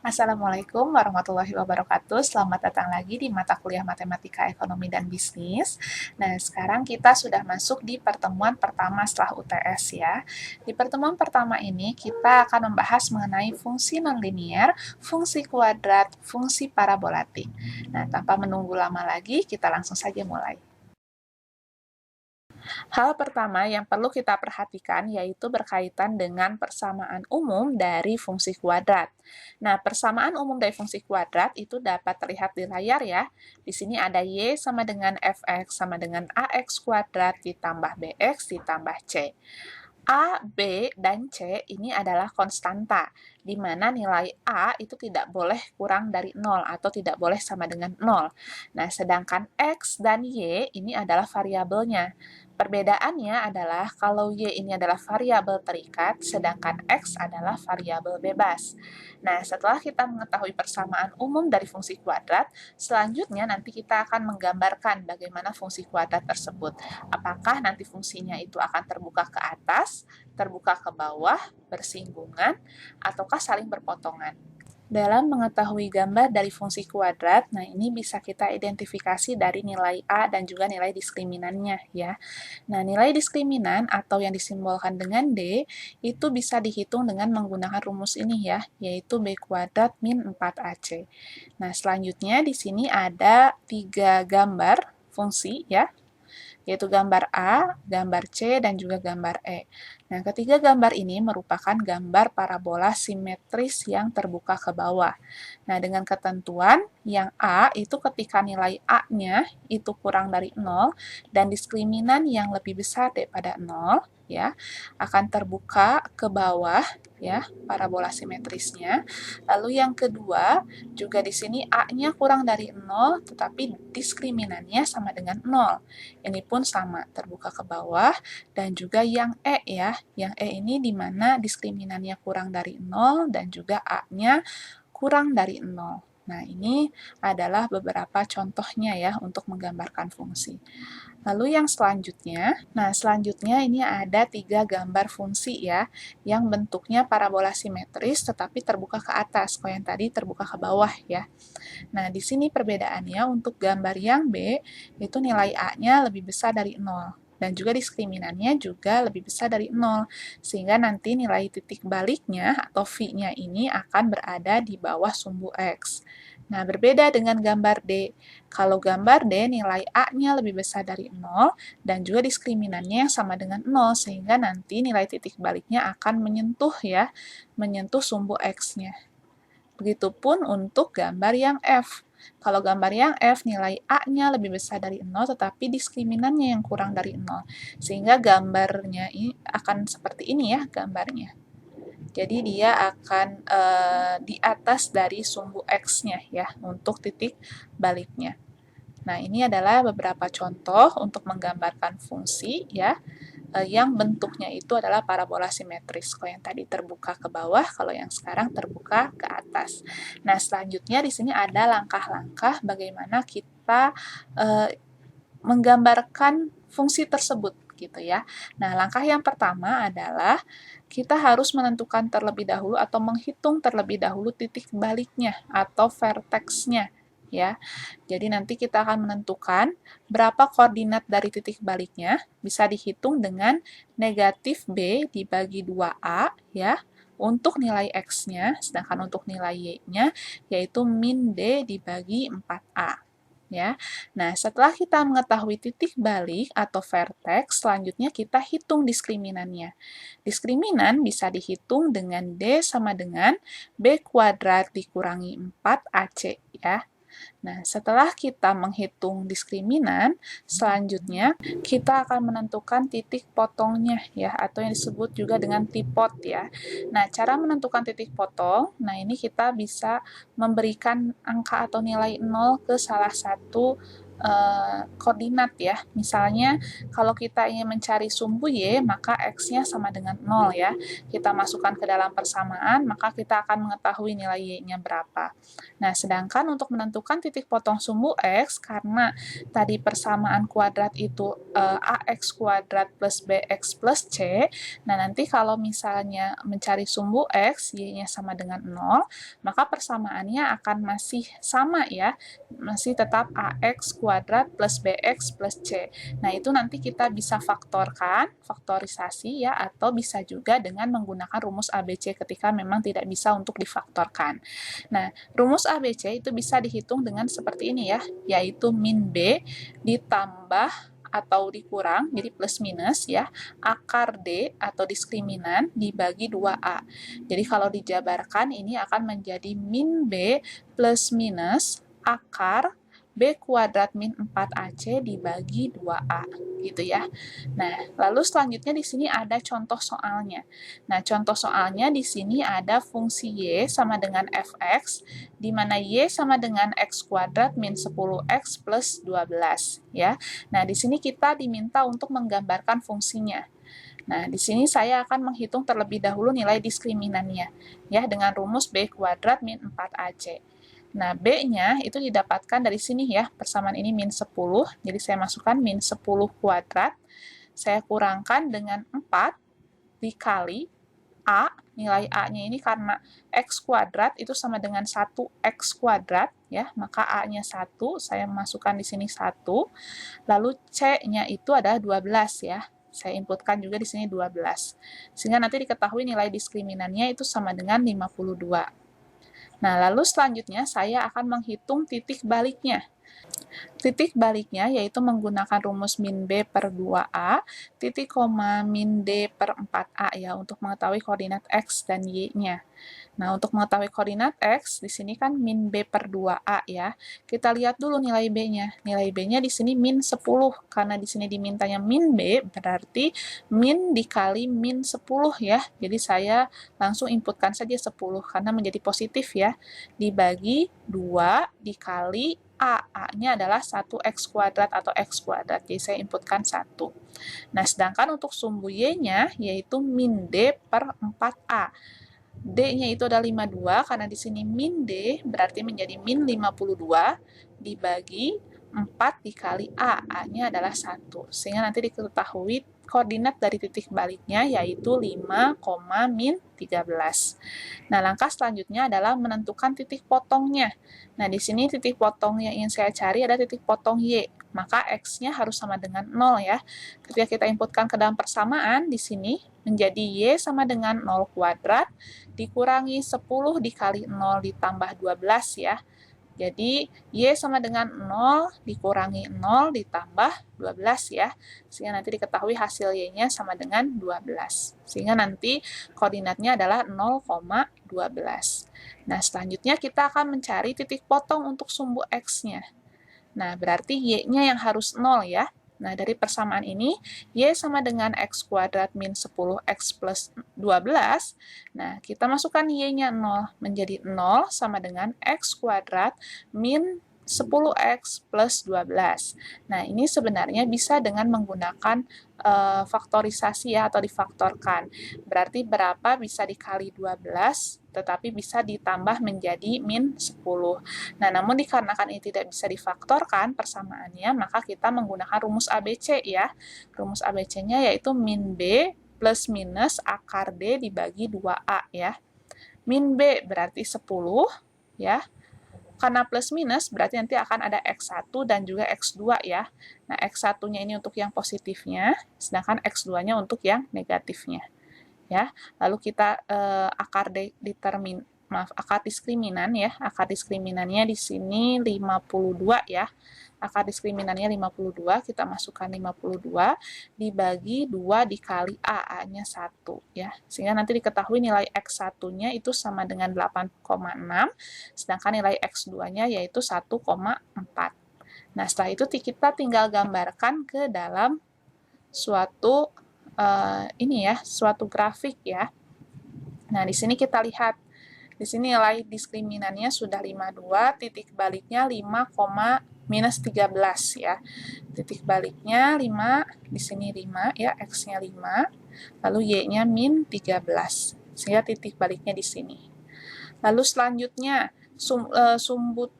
Assalamualaikum warahmatullahi wabarakatuh. Selamat datang lagi di mata kuliah Matematika Ekonomi dan Bisnis. Nah, sekarang kita sudah masuk di pertemuan pertama setelah UTS ya. Di pertemuan pertama ini kita akan membahas mengenai fungsi nonlinier, fungsi kuadrat, fungsi parabolatik. Nah, tanpa menunggu lama lagi, kita langsung saja mulai. Hal pertama yang perlu kita perhatikan yaitu berkaitan dengan persamaan umum dari fungsi kuadrat. Nah, persamaan umum dari fungsi kuadrat itu dapat terlihat di layar ya. Di sini ada Y sama dengan Fx sama dengan AX kuadrat ditambah BX ditambah C. A, B, dan C ini adalah konstanta, di mana nilai A itu tidak boleh kurang dari 0 atau tidak boleh sama dengan 0. Nah, sedangkan X dan Y ini adalah variabelnya. Perbedaannya adalah kalau Y ini adalah variabel terikat, sedangkan X adalah variabel bebas. Nah, setelah kita mengetahui persamaan umum dari fungsi kuadrat, selanjutnya nanti kita akan menggambarkan bagaimana fungsi kuadrat tersebut. Apakah nanti fungsinya itu akan terbuka ke atas, terbuka ke bawah, bersinggungan, ataukah saling berpotongan. Dalam mengetahui gambar dari fungsi kuadrat, nah ini bisa kita identifikasi dari nilai A dan juga nilai diskriminannya ya. Nah, nilai diskriminan atau yang disimbolkan dengan D itu bisa dihitung dengan menggunakan rumus ini ya, yaitu B kuadrat min 4AC. Nah, selanjutnya di sini ada 3 gambar fungsi ya, yaitu gambar A, gambar C, dan juga gambar E. Nah, ketiga gambar ini merupakan gambar parabola simetris yang terbuka ke bawah. Nah, dengan ketentuan yang A itu ketika nilai A-nya itu kurang dari 0 dan diskriminan yang lebih besar daripada 0, ya, akan terbuka ke bawah ya, parabola simetrisnya. Lalu yang kedua, juga di sini A-nya kurang dari 0 tetapi diskriminannya sama dengan 0. Ini pun sama, terbuka ke bawah, dan juga yang E ya. Yang E ini di mana diskriminannya kurang dari 0 dan juga A-nya kurang dari 0. Nah, ini adalah beberapa contohnya ya untuk menggambarkan fungsi. Lalu yang selanjutnya, nah selanjutnya ini ada 3 gambar fungsi ya, yang bentuknya parabola simetris tetapi terbuka ke atas, kalau yang tadi terbuka ke bawah ya. Nah, di sini perbedaannya untuk gambar yang B, itu nilai A-nya lebih besar dari 0. Dan juga diskriminannya juga lebih besar dari 0. Sehingga nanti nilai titik baliknya atau V-nya ini akan berada di bawah sumbu X. Nah, berbeda dengan gambar D. Kalau gambar D, nilai A-nya lebih besar dari 0, dan juga diskriminannya yang sama dengan 0, sehingga nanti nilai titik baliknya akan menyentuh ya, menyentuh sumbu X-nya. Begitupun untuk gambar yang F. Kalau gambar yang F, nilai A-nya lebih besar dari 0, tetapi diskriminannya yang kurang dari 0. Sehingga gambarnya ini akan seperti ini ya, gambarnya. Jadi dia akan di atas dari sumbu X-nya ya, untuk titik baliknya. Nah, ini adalah beberapa contoh untuk menggambarkan fungsi ya, yang bentuknya itu adalah parabola simetris. Kalau yang tadi terbuka ke bawah, kalau yang sekarang terbuka ke atas. Nah, selanjutnya di sini ada langkah-langkah bagaimana kita menggambarkan fungsi tersebut gitu ya. Nah, langkah yang pertama adalah kita harus menentukan terlebih dahulu atau menghitung terlebih dahulu titik baliknya atau vertex-nya ya. Jadi nanti kita akan menentukan berapa koordinat dari titik baliknya, bisa dihitung dengan negatif B dibagi 2A ya, untuk nilai X-nya, sedangkan untuk nilai Y-nya yaitu min D dibagi 4A. Ya. Nah, setelah kita mengetahui titik balik atau vertex, selanjutnya kita hitung diskriminannya. Diskriminan bisa dihitung dengan D sama dengan B kuadrat dikurangi 4AC ya. Nah, setelah kita menghitung diskriminan, selanjutnya kita akan menentukan titik potongnya ya, atau yang disebut juga dengan tipot ya. Nah, cara menentukan titik potong, nah ini kita bisa memberikan angka atau nilai 0 ke salah satu koordinat ya. Misalnya, kalau kita ingin mencari sumbu Y, maka X-nya sama dengan 0 ya. Kita masukkan ke dalam persamaan, maka kita akan mengetahui nilai Y-nya berapa. Nah, sedangkan untuk menentukan titik potong sumbu X, karena tadi persamaan kuadrat itu AX kuadrat plus BX plus C, nah nanti kalau misalnya mencari sumbu X, Y-nya sama dengan 0, maka persamaannya akan masih sama ya, masih tetap AX kuadrat plus BX plus C. Nah, itu nanti kita bisa faktorkan, faktorisasi ya, atau bisa juga dengan menggunakan rumus ABC ketika memang tidak bisa untuk difaktorkan. Nah, rumus ABC itu bisa dihitung dengan seperti ini ya, yaitu min B ditambah atau dikurang, jadi plus minus ya, akar D atau diskriminan dibagi 2A. Jadi kalau dijabarkan ini akan menjadi min B plus minus akar B kuadrat min 4AC dibagi 2A, gitu ya. Nah, lalu selanjutnya di sini ada contoh soalnya. Nah, contoh soalnya di sini ada fungsi Y sama dengan fx, di mana Y sama dengan x kuadrat min 10x plus 12, ya. Nah, di sini kita diminta untuk menggambarkan fungsinya. Nah, di sini saya akan menghitung terlebih dahulu nilai diskriminannya, ya, dengan rumus B kuadrat min 4AC. Nah, B-nya itu didapatkan dari sini ya, persamaan ini min 10, jadi saya masukkan min 10 kuadrat, saya kurangkan dengan 4 dikali A, nilai A-nya ini karena X kuadrat itu sama dengan 1X kuadrat, ya, maka A-nya 1, saya masukkan di sini 1, lalu C-nya itu adalah 12 ya, saya inputkan juga di sini 12, sehingga nanti diketahui nilai diskriminannya itu sama dengan 52. Nah, lalu selanjutnya saya akan menghitung titik baliknya. Titik baliknya yaitu menggunakan rumus min B per 2A, titik koma min D per 4A ya, untuk mengetahui koordinat X dan Y-nya. Nah, untuk mengetahui koordinat X, di sini kan min B per 2A ya. Kita lihat dulu nilai B-nya. Nilai B-nya di sini min 10, karena di sini dimintanya min B, berarti min dikali min 10 ya. Jadi saya langsung inputkan saja 10, karena menjadi positif ya. Dibagi 2 dikali A. A-nya adalah 1X kuadrat atau X kuadrat. Jadi saya inputkan 1. Nah, sedangkan untuk sumbu Y-nya, yaitu min D per 4A. D-nya itu adalah 52, karena di sini min D berarti menjadi min 52 dibagi 4 dikali A. A-nya adalah 1. Sehingga nanti diketahui koordinat dari titik baliknya yaitu 5, min 13. Nah, langkah selanjutnya adalah menentukan titik potongnya. Nah, di sini titik potong yang ingin saya cari adalah titik potong Y. Maka X-nya harus sama dengan 0 ya. Ketika kita inputkan ke dalam persamaan, di sini menjadi Y sama dengan 0 kuadrat, dikurangi 10 dikali 0 ditambah 12 ya. Jadi, Y sama dengan 0 dikurangi 0 ditambah 12 ya. Sehingga nanti diketahui hasil Y-nya sama dengan 12. Sehingga nanti koordinatnya adalah 0,12. Nah, selanjutnya kita akan mencari titik potong untuk sumbu X-nya. Nah, berarti Y-nya yang harus 0 ya. Nah, dari persamaan ini, Y sama dengan X kuadrat min 10X plus 12. Nah, kita masukkan Y-nya 0. Menjadi 0 sama dengan X kuadrat min 10X plus 12. Nah, ini sebenarnya bisa dengan menggunakan faktorisasi ya, atau difaktorkan. Berarti berapa bisa dikali 12, tetapi bisa ditambah menjadi min 10. Nah, namun dikarenakan ini tidak bisa difaktorkan persamaannya, maka kita menggunakan rumus ABC ya. Rumus ABC-nya yaitu min B plus minus akar D dibagi 2A ya. Min B berarti 10 ya. Karena plus minus berarti nanti akan ada X1 dan juga X2 ya. Nah, X1-nya ini untuk yang positifnya, sedangkan X2-nya untuk yang negatifnya. Ya. Lalu kita akar diskriminan ya. Akar diskriminannya di sini 52 ya. Akar diskriminannya 52, kita masukkan 52 dibagi 2 dikali A, A-nya 1 ya. Sehingga nanti diketahui nilai X1-nya itu sama dengan 8,6, sedangkan nilai X2-nya yaitu 1,4. Nah, setelah itu kita tinggal gambarkan ke dalam suatu suatu grafik ya. Nah, di sini kita lihat Di sini nilai diskriminannya sudah 52, titik baliknya 5, minus 13 ya. Titik baliknya 5, di sini 5 ya, X-nya 5, lalu Y-nya min 13. Sehingga titik baliknya di sini. Lalu selanjutnya sumbu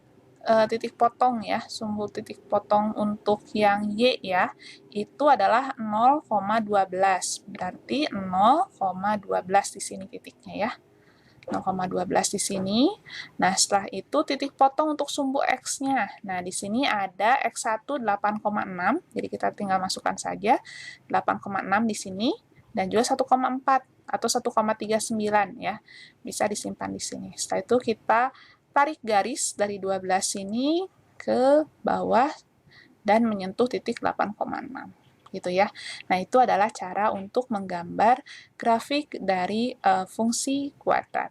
titik potong ya, sumbu titik potong untuk yang Y ya, itu adalah 0,12. Berarti 0,12 di sini titiknya ya. 0,12 di sini. Nah, setelah itu titik potong untuk sumbu X-nya. Nah, di sini ada X1 8,6, jadi kita tinggal masukkan saja 8,6 di sini, dan juga 1,4 atau 1,39 ya. Bisa disimpan di sini. Setelah itu kita tarik garis dari 12 ini ke bawah dan menyentuh titik 8,6 gitu ya. Nah, itu adalah cara untuk menggambar grafik dari fungsi kuadrat.